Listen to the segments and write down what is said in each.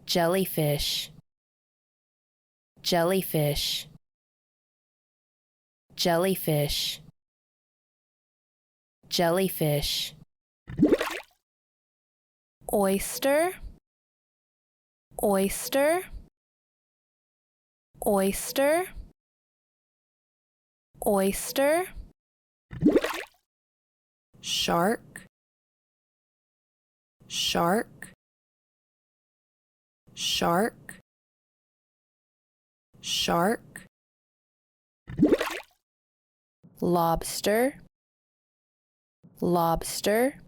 jellyfish, jellyfish, jellyfish, jellyfish. Oyster, oyster, oyster, oyster. Shark, shark, shark, shark. Lobster, lobster,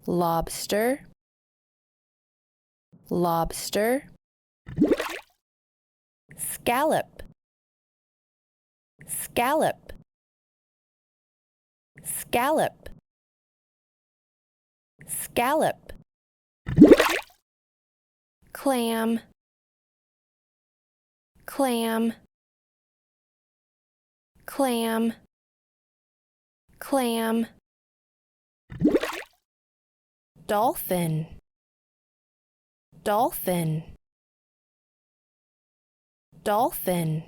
lobster, lobster. Scallop, scallop, scallop, scallop. Clam, clam, clam, clam. Dolphin, dolphin, dolphin,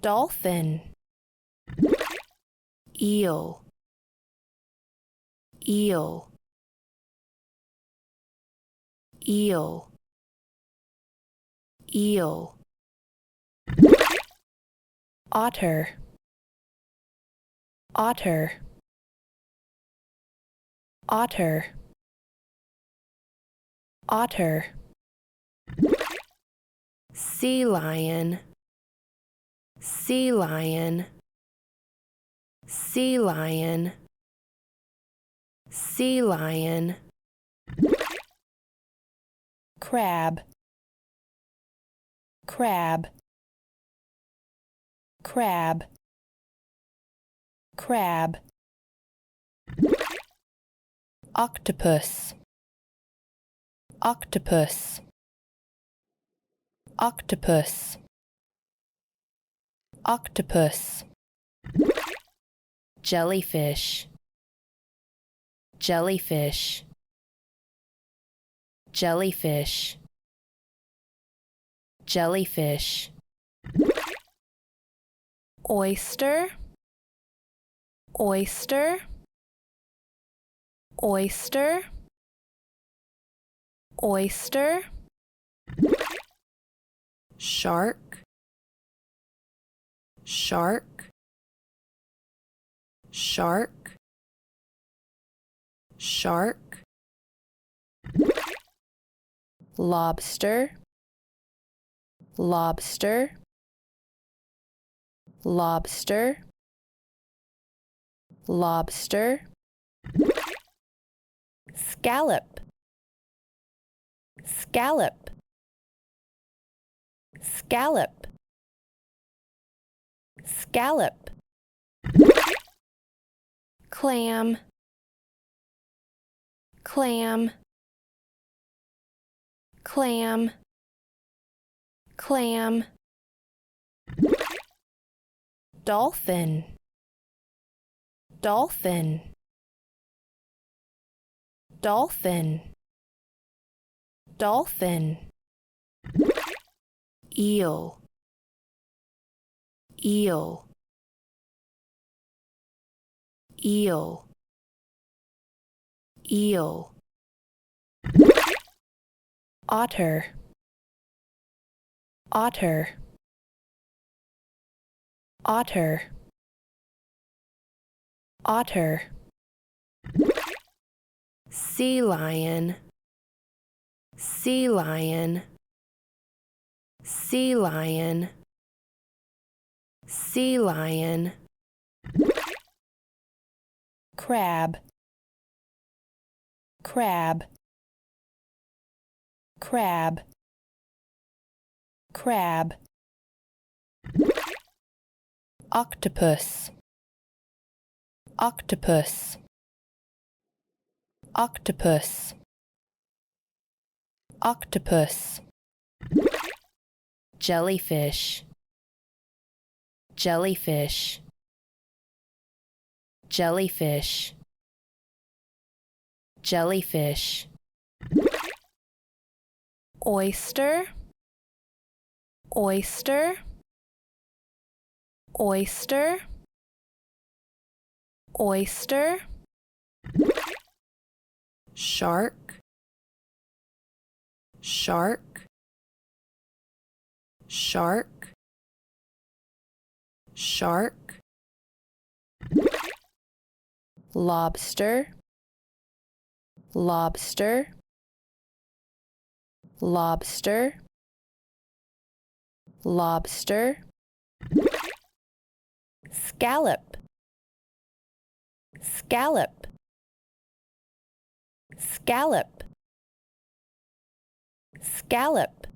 dolphin. Eel, eel, eel, eel. Otter, otter, otter, otter. Sea lion, sea lion, sea lion, sea lion. Crab, crab, crab, crab. Octopus, octopus, octopus, octopus. Jellyfish, jellyfish, jellyfish, jellyfish. Oyster, oyster, oyster, oyster. Shark, shark, shark, shark. Lobster, lobster, lobster, lobster. Scallop, scallop, scallop, scallop. Clam, clam, clam, clam. Dolphin, dolphin, dolphin, dolphin. Eel, eel, eel, eel. Otter, otter, otter, otter. Sea lion, sea lion, sea lion, sea lion. Crab, crab, crab, crab. Octopus, octopus, octopus, octopus. Jellyfish, jellyfish, jellyfish, jellyfish. oyster, oyster, oyster, oyster, shark, shark, shark, shark, lobster, lobster, lobster, lobster, scallop, scallop, scallop, scallop,